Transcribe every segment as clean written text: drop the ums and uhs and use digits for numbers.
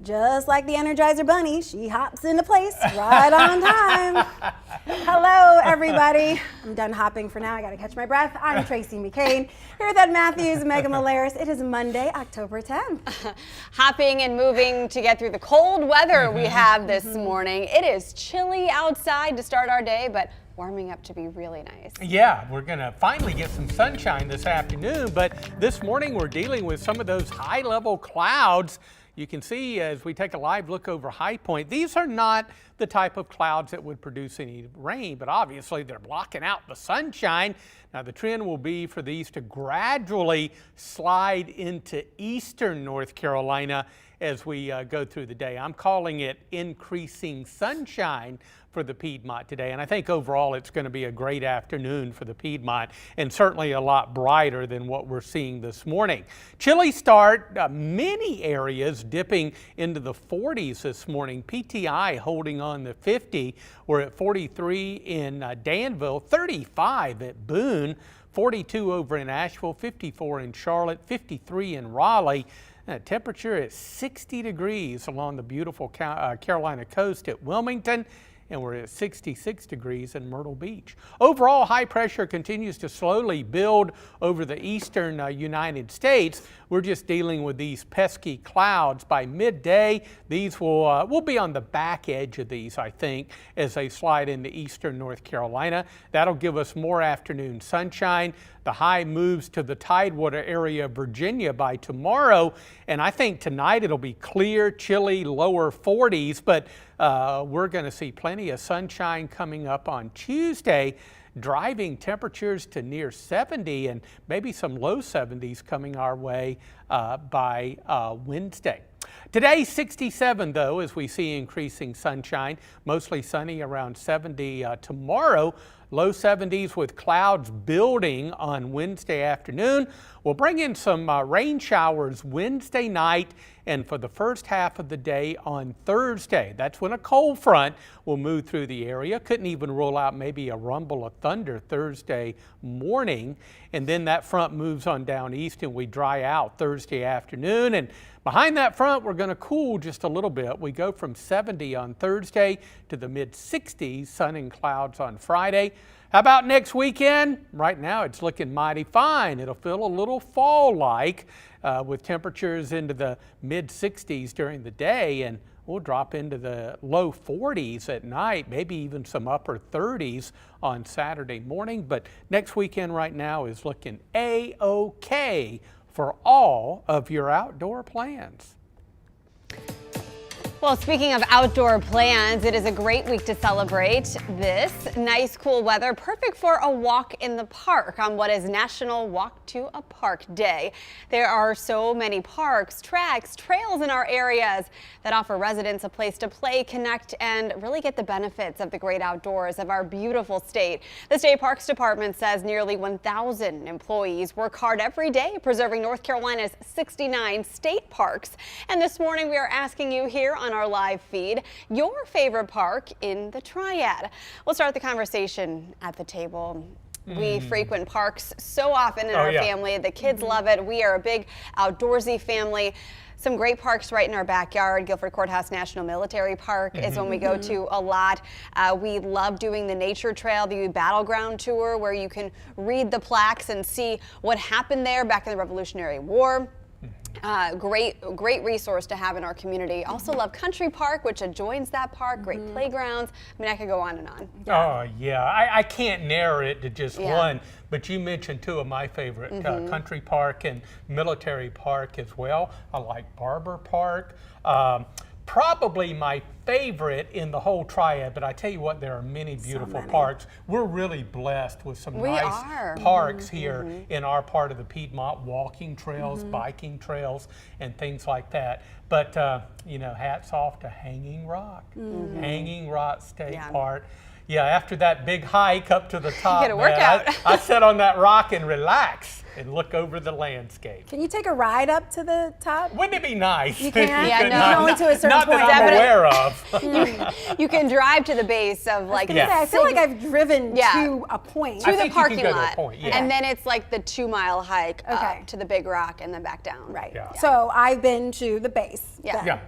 just like the Energizer Bunny, she hops into place right on time. Hello, everybody. I'm done hopping for now. I got to catch my breath. I'm Tracy McCain here with Ed Matthews, Megan Malaris. It is Monday, October 10th. Hopping and moving to get through the cold weather we have this morning. It is chilly outside to start our day, but warming up to be really nice. Yeah, we're going to finally get some sunshine this afternoon, but this morning we're dealing with some of those high-level clouds. You can see as we take a live look over High Point, these are not the type of clouds that would produce any rain, but obviously they're blocking out the sunshine. Now the trend will be for these to gradually slide into eastern North Carolina as we go through the day. I'm calling it increasing sunshine for the Piedmont today, and I think overall it's going to be a great afternoon for the Piedmont and certainly a lot brighter than what we're seeing this morning. Chilly start, many areas dipping into the 40s this morning. PTI holding on the 50. We're at 43 in Danville, 35 at Boone, 42 over in Asheville, 54 in Charlotte, 53 in Raleigh. Temperature at 60 degrees along the beautiful Carolina coast at Wilmington, and we're at 66 degrees in Myrtle Beach. Overall, high pressure continues to slowly build over the eastern United States. We're just dealing with these pesky clouds. By midday, these will be on the back edge of these, I think, as they slide into eastern North Carolina. That'll give us more afternoon sunshine. The high moves to the Tidewater area of Virginia by tomorrow, and I think tonight it'll be clear, chilly, lower 40s, but we're going to see plenty of sunshine coming up on Tuesday, driving temperatures to near 70 and maybe some low 70s coming our way by Wednesday. Today, 67 though, as we see increasing sunshine, mostly sunny around 70 tomorrow. Low 70s with clouds building on Wednesday afternoon. We'll bring in some rain showers Wednesday night and for the first half of the day on Thursday. That's when a cold front will move through the area. Couldn't even rule out maybe a rumble of thunder Thursday morning. And then that front moves on down east and we dry out Thursday afternoon. And behind that front, we're going to cool just a little bit. We go from 70 on Thursday to the mid-60s, sun and clouds on Friday. How about next weekend? Right now it's looking mighty fine. It'll feel a little fall-like with temperatures into the mid-60s during the day, and we'll drop into the low 40s at night, maybe even some upper 30s on Saturday morning. But next weekend right now is looking A-OK for all of your outdoor plans. Well, speaking of outdoor plans, it is a great week to celebrate this nice, cool weather, perfect for a walk in the park on what is National Walk to a Park Day. There are so many parks, tracks, trails in our areas that offer residents a place to play, connect, and really get the benefits of the great outdoors of our beautiful state. The State Parks Department says nearly 1,000 employees work hard every day preserving North Carolina's 69 state parks. And this morning we are asking you here on our live feed your favorite park in the Triad. We'll start the conversation at the table. We frequent parks so often in our family. The kids love it. We are a big outdoorsy family. Some great parks right in our backyard. Guilford Courthouse National Military Park is one we go to a lot. We love doing the nature trail, the battleground tour, where you can read the plaques and see what happened there back in the Revolutionary War. Great resource to have in our community. Also love Country Park, which adjoins that park. Great playgrounds. I mean, I could go on and on. Oh yeah, I can't narrow it to just one, but you mentioned two of my favorite, Country Park and Military Park as well. I like Barber Park. Probably my favorite in the whole Triad, but I tell you what, there are many beautiful parks. We're really blessed with some nice parks here in our part of the Piedmont, walking trails, biking trails, and things like that. But, you know, hats off to Hanging Rock, Hanging Rock State Park. Yeah, after that big hike up to the top, get a workout. I sat on that rock and relax and look over the landscape. Can you take a ride up to the top? Wouldn't it be nice? You can? Yeah, no. Only to a certain not point. That I'm aware of. You can drive to the base of like. I feel like I've driven to a point. To the parking lot. Point, and then it's like the 2-mile hike up to the big rock and then back down. Right. Yeah. So I've been to the base. Yeah.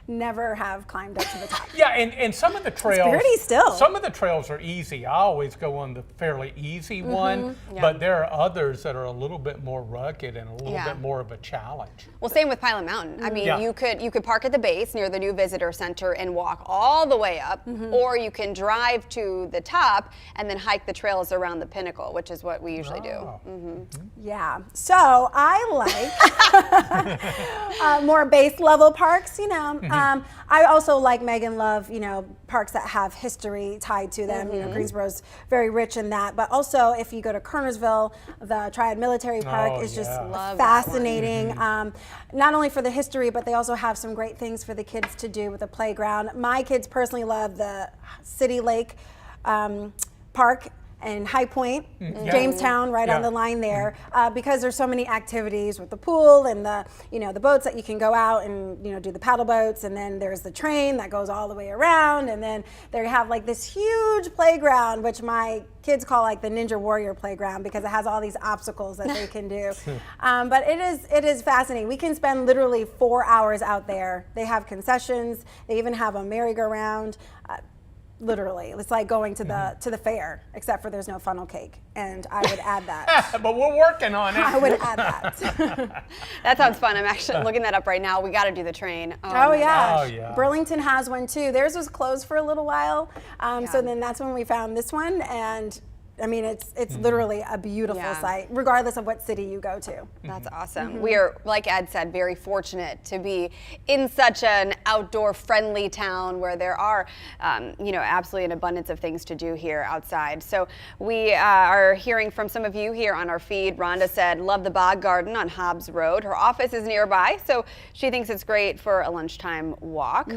never have climbed up to the top. Yeah, and some of the trails, pretty still. Some of the trails are easy. I always go on the fairly easy one, but there are others that are a little bit more rugged and a little bit more of a challenge. Well, same with Pilot Mountain. I mean, Yeah. you could park at the base near the new visitor center and walk all the way up, or you can drive to the top and then hike the trails around the pinnacle, which is what we usually do. Yeah, so I like more base level parks, you know. I also like Megan love, you know, parks that have history tied to them. You know, Greensboro's very rich in that. But also, if you go to Kernersville, the Triad Military Park is just fascinating. Not only for the history, but they also have some great things for the kids to do with the playground. My kids personally love the City Lake Park and High Point, Jamestown, right on the line there, because there's so many activities with the pool and the, you know, the boats that you can go out and, you know, do the paddle boats, and then there's the train that goes all the way around, and then they have like this huge playground, which my kids call like the Ninja Warrior playground because it has all these obstacles that they can do. But it is fascinating. We can spend literally 4 hours out there. They have concessions. They even have a merry-go-round. Literally, it's like going to the fair, except for there's no funnel cake, and I would add that. But we're working on it. I would add that. That sounds fun. I'm actually looking that up right now. We got to do the train. Oh yeah. Oh, yeah. Burlington has one too. Theirs was closed for a little while, so then that's when we found this one, and I mean, it's literally a beautiful sight, regardless of what city you go to. That's awesome. We are, like Ed said, very fortunate to be in such an outdoor-friendly town where there are, you know, absolutely an abundance of things to do here outside. So we are hearing from some of you here on our feed. Rhonda said, love the Bog Garden on Hobbs Road. Her office is nearby, so she thinks it's great for a lunchtime walk.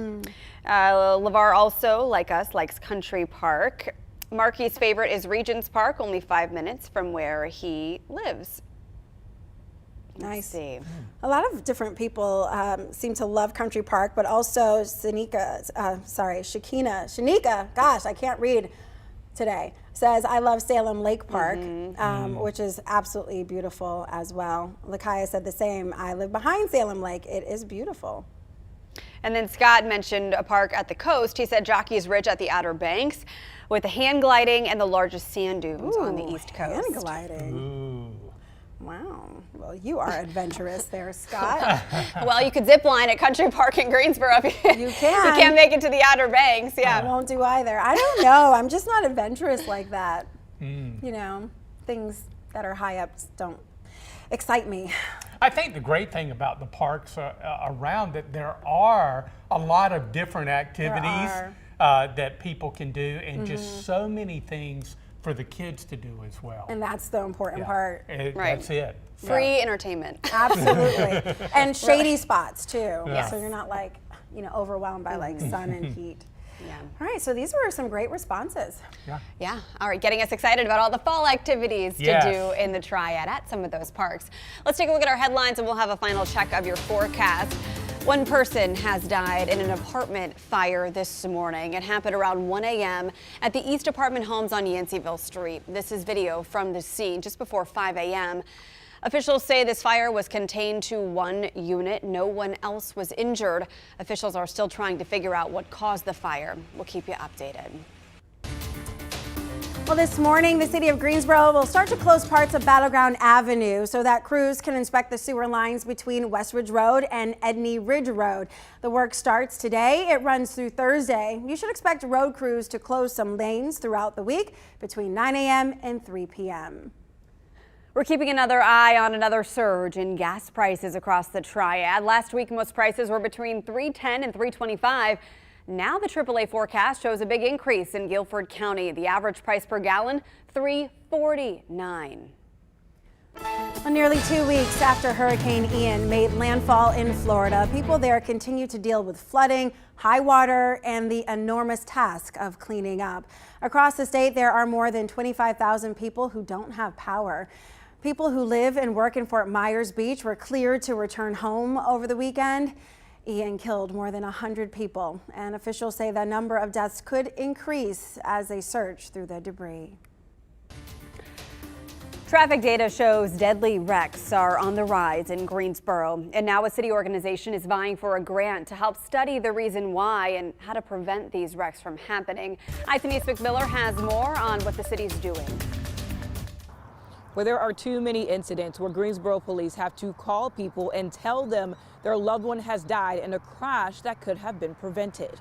LeVar also, like us, likes Country Park. Marky's favorite is Regents Park, only 5 minutes from where he lives. Nice. See. A lot of different people seem to love Country Park, but also Shanika, gosh, I can't read today, says, I love Salem Lake Park, which is absolutely beautiful as well. Lakaya said the same. I live behind Salem Lake. It is beautiful. And then Scott mentioned a park at the coast. He said Jockey's Ridge at the Outer Banks with the hang gliding and the largest sand dunes on the East Coast. Hang gliding. Wow. Well, you are adventurous there, Scott. Well, you could zip line at Country Park in Greensboro if you can. You can't make it to the Outer Banks. Yeah. I won't do either. I don't know. I'm just not adventurous like that. You know, things that are high up don't excite me. I think the great thing about the parks around it, there are a lot of different activities that people can do, and just so many things for the kids to do as well. And that's the important part. That's it. Free entertainment. Absolutely. And shady spots too. Yes. So you're not like, you know, overwhelmed by like sun and heat. Yeah. All right, so these were some great responses. Yeah. All right, getting us excited about all the fall activities to do in the Triad at some of those parks. Let's take a look at our headlines and we'll have a final check of your forecast. One person has died in an apartment fire this morning. It happened around 1 a.m. at the East Apartment Homes on Yanceyville Street. This is video from the scene just before 5 a.m. Officials say this fire was contained to one unit. No one else was injured. Officials are still trying to figure out what caused the fire. We'll keep you updated. Well, this morning, the city of Greensboro will start to close parts of Battleground Avenue so that crews can inspect the sewer lines between Westridge Road and Edney Ridge Road. The work starts today. It runs through Thursday. You should expect road crews to close some lanes throughout the week between 9 a.m. and 3 p.m. We're keeping another eye on another surge in gas prices across the Triad. Last week, most prices were between $3.10 and $3.25. Now the AAA forecast shows a big increase in Guilford County. The average price per gallon, $3.49. Well, nearly 2 weeks after Hurricane Ian made landfall in Florida, people there continue to deal with flooding, high water, and the enormous task of cleaning up. Across the state, there are more than 25,000 people who don't have power. People who live and work in Fort Myers Beach were cleared to return home over the weekend. Ian killed more than 100 people, and officials say the number of deaths could increase as they search through the debris. Traffic data shows deadly wrecks are on the rise in Greensboro, and now a city organization is vying for a grant to help study the reason why and how to prevent these wrecks from happening. ICN's McMiller has more on what the city's doing. Where there are too many incidents where Greensboro police have to call people and tell them their loved one has died in a crash that could have been prevented.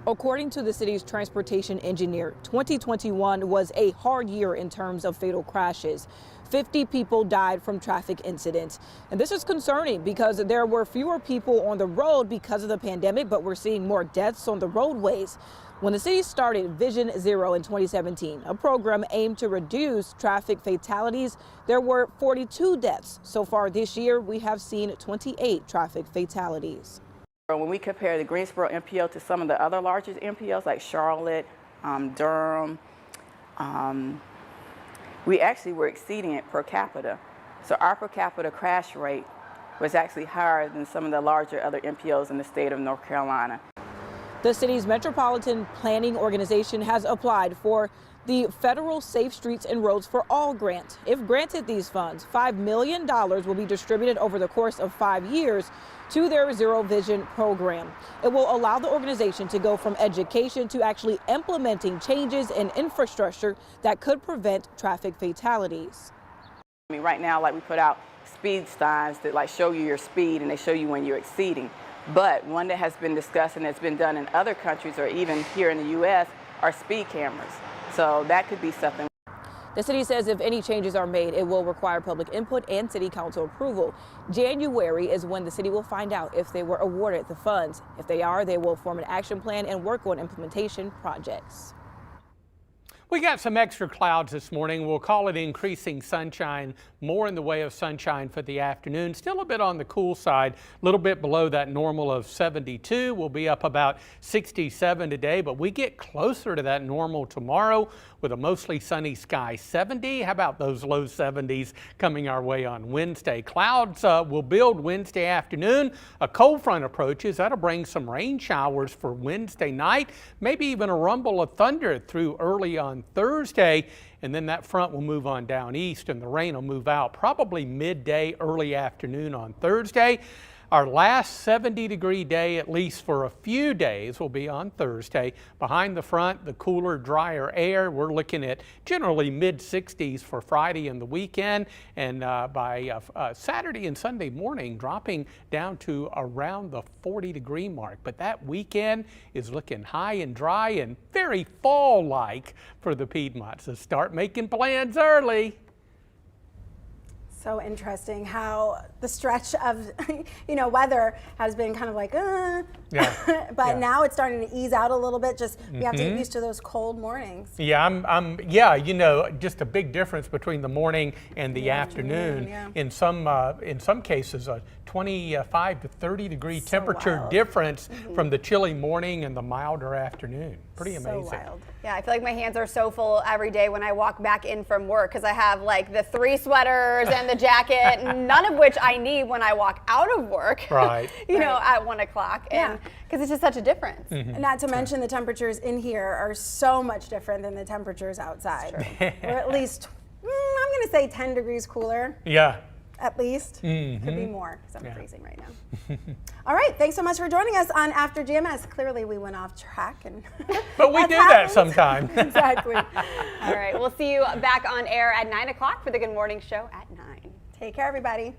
According to the city's transportation engineer, 2021 was a hard year in terms of fatal crashes. 50 people died from traffic incidents. And this is concerning because there were fewer people on the road because of the pandemic, but we're seeing more deaths on the roadways. When the city started Vision Zero in 2017, a program aimed to reduce traffic fatalities, there were 42 deaths. So far this year, we have seen 28 traffic fatalities. When we compare the Greensboro MPO to some of the other larger MPOs like Charlotte, Durham, we actually were exceeding it per capita. So our per capita crash rate was actually higher than some of the larger other MPOs in the state of North Carolina. The city's Metropolitan Planning Organization has applied for the Federal Safe Streets and Roads for All grant. If granted these funds, $5 million will be distributed over the course of 5 years to their Zero Vision program. It will allow the organization to go from education to actually implementing changes in infrastructure that could prevent traffic fatalities. I mean, right now, like we put out speed signs that like show you your speed and they show you when you're exceeding. But one that has been discussed and that's been done in other countries or even here in the U.S. are speed cameras. So that could be something. The city says if any changes are made, it will require public input and city council approval. January is when the city will find out if they were awarded the funds. If they are, they will form an action plan and work on implementation projects. We got some extra clouds this morning. We'll call it increasing sunshine, more in the way of sunshine for the afternoon. Still a bit on the cool side, a little bit below that normal of 72. We'll be up about 67 today, but we get closer to that normal tomorrow with a mostly sunny sky, 70. How about those low 70s coming our way on Wednesday? Clouds will build Wednesday afternoon. A cold front approaches. That'll bring some rain showers for Wednesday night, maybe even a rumble of thunder through early on Thursday, and then that front will move on down east and the rain will move out probably midday, early afternoon on Thursday. Our last 70-degree day, at least for a few days, will be on Thursday. Behind the front, the cooler, drier air, we're looking at generally mid-60s for Friday and the weekend, and by Saturday and Sunday morning, dropping down to around the 40-degree mark. But that weekend is looking high and dry and very fall-like for the Piedmont. So start making plans early. So interesting how the stretch of, weather has been kind of like, Yeah. but Yeah. now it's starting to ease out a little bit. Just we have to get used to those cold mornings. Yeah, just a big difference between the morning and the afternoon. Yeah. In some cases, a 25 to 30 degree temperature wild. difference from the chilly morning and the milder afternoon. Pretty amazing. So wild. Yeah, I feel like my hands are so full every day when I walk back in from work because I have like the 3 sweaters and the jacket, none of which I need when I walk out of work. Right. At 1 o'clock. And because it's just such a difference. And not to mention the temperatures in here are so much different than the temperatures outside. We're at least, I'm going to say 10 degrees cooler. Yeah. At least. Could be more because I'm freezing right now. All right. Thanks so much for joining us on After GMS. Clearly we went off track. But we do that sometimes. Exactly. All right. We'll see you back on air at 9 o'clock for the Good Morning Show at 9. Take care, everybody.